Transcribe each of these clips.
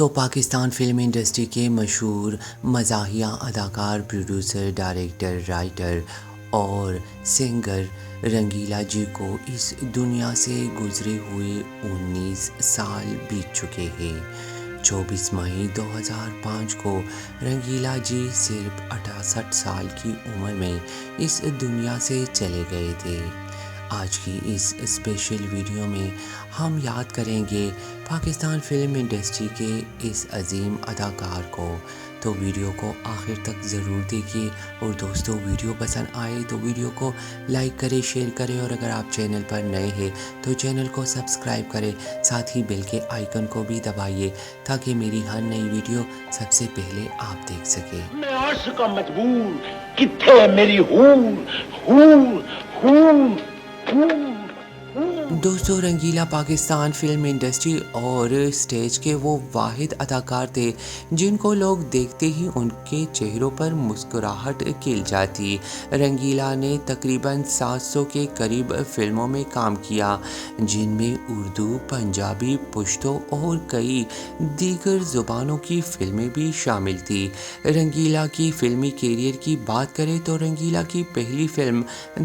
دوستو Pakistan film industry کے مشہور مزاحیہ اداکار، پروڈیوسر، ڈائریکٹر، رائٹر اور سنگر رنگیلا جی کو اس دنیا سے گزرے ہوئے 19 سال بیت چکے ہیں۔ 24 مئی 2005 کو رنگیلا جی صرف 68 سال کی عمر میں اس دنیا سے چلے گئے تھے۔ آج کی اس اسپیشل ویڈیو میں ہم یاد کریں گے پاکستان فلم انڈسٹری کے اس عظیم اداکار کو، تو ویڈیو کو آخر تک ضرور دیکھیے۔ اور دوستو ویڈیو پسند آئے تو ویڈیو کو لائک کریں، شیئر کریں، اور اگر آپ چینل پر نئے ہیں تو چینل کو سبسکرائب کریں، ساتھ ہی بیل کے آئیکن کو بھی دبائیے تاکہ میری ہر نئی ویڈیو سب سے پہلے آپ دیکھ سکیں۔ میں عاشق کا مجبور، کتھے میری ہور ہور ہور ہور۔ دوستو رنگیلا پاکستان فلم انڈسٹری اور سٹیج کے وہ واحد اداکار تھے جن کو لوگ دیکھتے ہی ان کے چہروں پر مسکراہٹ کھل جاتی۔ رنگیلا نے تقریباً 700 کے قریب فلموں میں کام کیا، جن میں اردو، پنجابی، پشتو اور کئی دیگر زبانوں کی فلمیں بھی شامل تھیں۔ رنگیلا کی فلمی کیریئر کی بات کریں تو رنگیلا کی پہلی فلم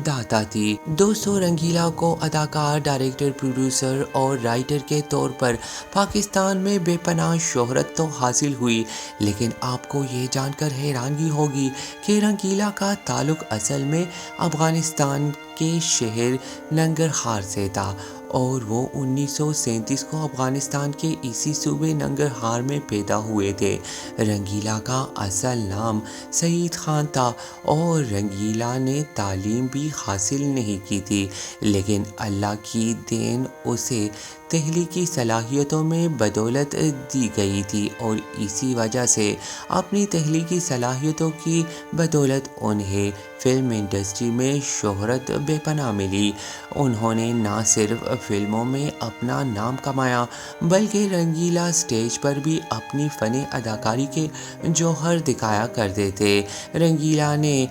داتا تھی۔ دوستو رنگیلا کو اداکار، ڈائریکٹر، پروڈیوسر اور رائٹر کے طور پر پاکستان میں بے پناہ شہرت تو حاصل ہوئی، لیکن آپ کو یہ جان کر حیرانگی ہوگی کہ رنگیلا کا تعلق اصل میں افغانستان کے شہر ننگرہار سے تھا، اور وہ 1937 کو افغانستان کے اسی صوبے ننگرہار میں پیدا ہوئے تھے۔ رنگیلا کا اصل نام سعید خان تھا اور رنگیلا نے تعلیم بھی حاصل نہیں کی تھی، لیکن اللہ کی دین اسے تخلیقی صلاحیتوں میں بدولت دی گئی تھی، اور اسی وجہ سے اپنی تخلیقی صلاحیتوں کی بدولت انہیں فلم انڈسٹری میں شہرت بے پناہ ملی۔ انہوں نے نہ صرف فلموں میں اپنا نام کمایا بلکہ رنگیلا سٹیج پر بھی اپنی فن اداکاری کے جوہر دکھایا کرتے تھے۔ رنگیلا نے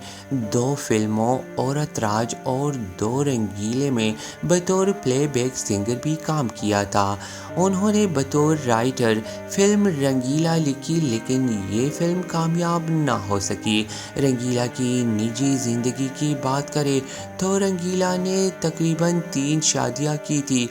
2 فلموں عورت راج اور 2 رنگیلے میں بطور پلے بیک سنگر بھی کام کیا تھا۔ انہوں نے بطور رائٹر فلم رنگیلا لکھی، لیکن یہ فلم کامیاب نہ ہو سکی۔ رنگیلا کی نجی زندگی کی بات کریں تو رنگیلا نے تقریباً 3 شادیاں کی تھی،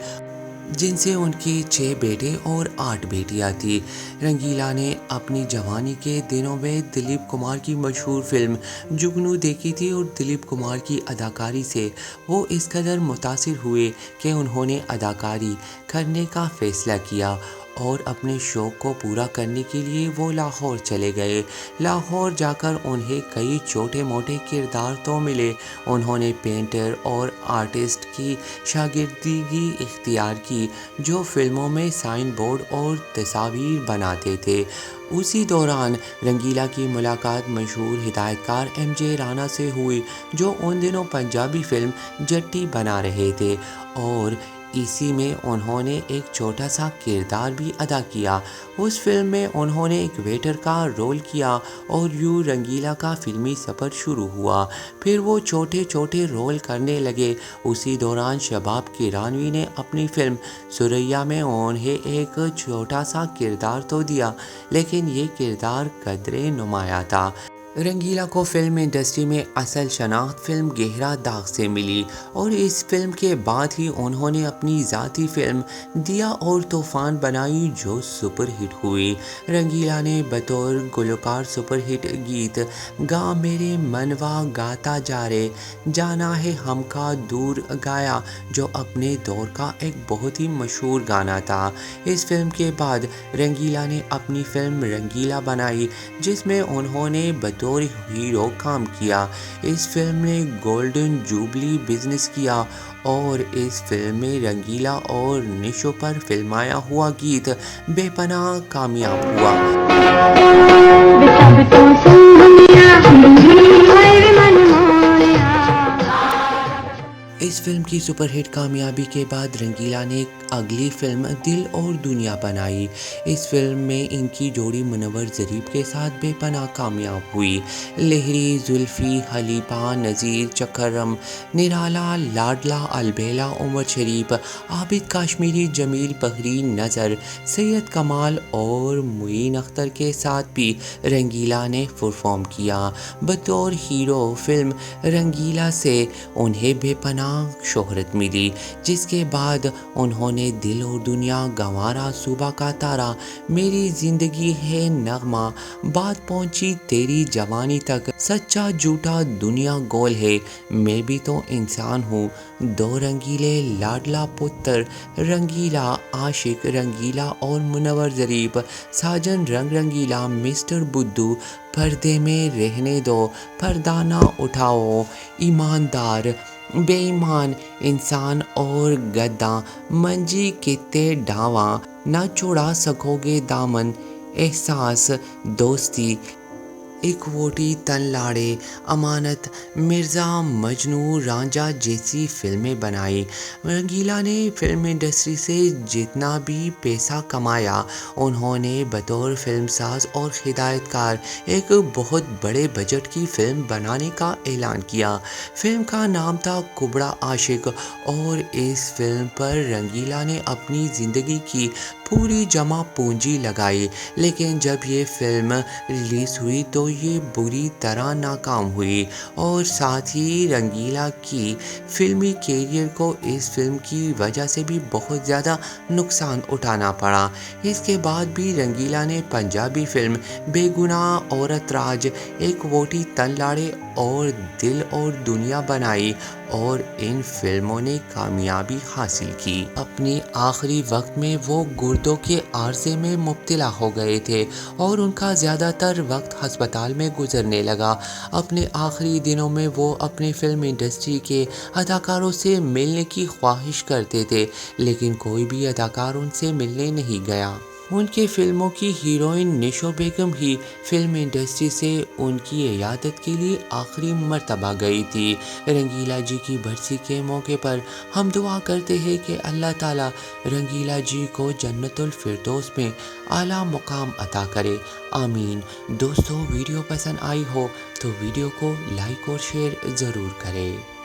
جن سے ان کے 6 بیٹے اور 8 بیٹیاں تھیں۔ رنگیلا نے اپنی جوانی کے دنوں میں دلیپ کمار کی مشہور فلم جگنو دیکھی تھی، اور دلیپ کمار کی اداکاری سے وہ اس قدر متاثر ہوئے کہ انہوں نے اداکاری کرنے کا فیصلہ کیا، اور اپنے شوق کو پورا کرنے کے لیے وہ لاہور چلے گئے۔ لاہور جا کر انہیں کئی چھوٹے موٹے کردار تو ملے۔ انہوں نے پینٹر اور آرٹسٹ کی شاگردی اختیار کی جو فلموں میں سائن بورڈ اور تصاویر بناتے تھے۔ اسی دوران رنگیلا کی ملاقات مشہور ہدایت کار ایم جے رانا سے ہوئی، جو ان دنوں پنجابی فلم جٹی بنا رہے تھے، اور اسی میں انہوں نے ایک چھوٹا سا کردار بھی ادا کیا۔ اس فلم میں انہوں نے ایک ویٹر کا رول کیا، اور یوں رنگیلا کا فلمی سفر شروع ہوا۔ پھر وہ چھوٹے چھوٹے رول کرنے لگے۔ اسی دوران شباب کرانوی نے اپنی فلم سریا میں انہیں ایک چھوٹا سا کردار تو دیا، لیکن یہ کردار قدرے نمایاں تھا۔ رنگیلا کو فلم انڈسٹری میں اصل شناخت فلم گہرا داغ سے ملی، اور اس فلم کے بعد ہی انہوں نے اپنی ذاتی فلم دیا اور طوفان بنائی جو سپر ہٹ ہوئی۔ رنگیلا نے بطور گلوکار سپر ہٹ گیت گا میرے منوا گاتا جا رے جانا ہے ہم کا دور گایا، جو اپنے دور کا ایک بہت ہی مشہور گانا تھا۔ اس فلم کے بعد رنگیلا نے اپنی فلم رنگیلا بنائی، جس میں انہوں نے بطور ہیرو کام کیا۔ اس فلم نے گولڈن جوبلی بزنس کیا، اور اس فلم میں رنگیلا اور نشو پر فلمایا ہوا گیت بے پناہ کامیاب ہوا۔ اس فلم کی کی سپر ہٹ کامیابی کے بعد رنگیلا نے اگلی فلم دل اور دنیا بنائی۔ اس فلم میں ان کی جوڑی منور ظریف کے ساتھ بے پناہ کامیاب ہوئی۔ لہری، زلفی، حلیپا، نذیر، چکرم، نرالا، لاڈلا، البیلا، عمر شریف، عابد کاشمیری، جمیل بحری، نظر، سید کمال اور معین اختر کے ساتھ بھی رنگیلا نے پرفارم کیا۔ بطور ہیرو فلم رنگیلا سے انہیں بے پناہ شہرت ملی، جس کے بعد انہوں نے دل اور دنیا، گنوارا، صبح کا تارا، میری زندگی ہے نغمہ، بات پہنچی تیری جوانی تک، سچا جھوٹا دنیا گول ہے، میں بھی تو انسان ہوں، دو رنگیلے، لاڈلا پتر، رنگیلا، عاشق، رنگیلا اور منور ظریف، ساجن، رنگ رنگیلا، مسٹر بدھو، پردے میں رہنے دو، پردہ نہ اٹھاؤ، ایماندار، بے ایمان، انسان اور گدھا، منجی کتے ڈھاواں، نہ چھڑا سکو گے دامن، احساس، دوستی، اکوٹی، تن لاڑے، امانت، مرزا، مجنوں، رانجھا جیسی فلمیں بنائی۔ رنگیلا نے فلم انڈسٹری سے جتنا بھی پیسہ کمایا، انہوں نے بطور فلم ساز اور ہدایت کار ایک بہت بڑے بجٹ کی فلم بنانے کا اعلان کیا۔ فلم کا نام تھا کبڑا عاشق اور اس فلم پر رنگیلا نے اپنی زندگی کی پوری جمع پونجی لگائی، لیکن جب یہ فلم ریلیز ہوئی تو یہ بری طرح ناکام ہوئی اور ساتھ ہی رنگیلا کی فلمی کیریئر کو اس فلم کی وجہ سے بھی بہت زیادہ نقصان اٹھانا پڑا۔ اس کے بعد بھی رنگیلا نے پنجابی فلم بے گناہ عورت راج، ایک ووٹی، تن لاڑے اور دل اور دنیا بنائی اور ان فلموں نے کامیابی حاصل کی۔ اپنے آخری وقت میں وہ گردوں کے عارضے میں مبتلا ہو گئے تھے اور ان کا زیادہ تر وقت ہسپتال میں گزرنے لگا۔ اپنے آخری دنوں میں وہ اپنے فلم انڈسٹری کے اداکاروں سے ملنے کی خواہش کرتے تھے، لیکن کوئی بھی اداکار ان سے ملنے نہیں گیا۔ ان کی فلموں کی ہیروئن نشو بیگم ہی فلم انڈسٹری سے ان کی عیادت کے لیے آخری مرتبہ گئی تھی۔ رنگیلا جی کی برسی کے موقع پر ہم دعا کرتے ہیں کہ اللہ تعالیٰ رنگیلا جی کو جنت الفردوس میں اعلیٰ مقام عطا کرے، آمین۔ دوستو، ویڈیو پسند آئی ہو تو ویڈیو کو لائک اور شیئر ضرور کریں۔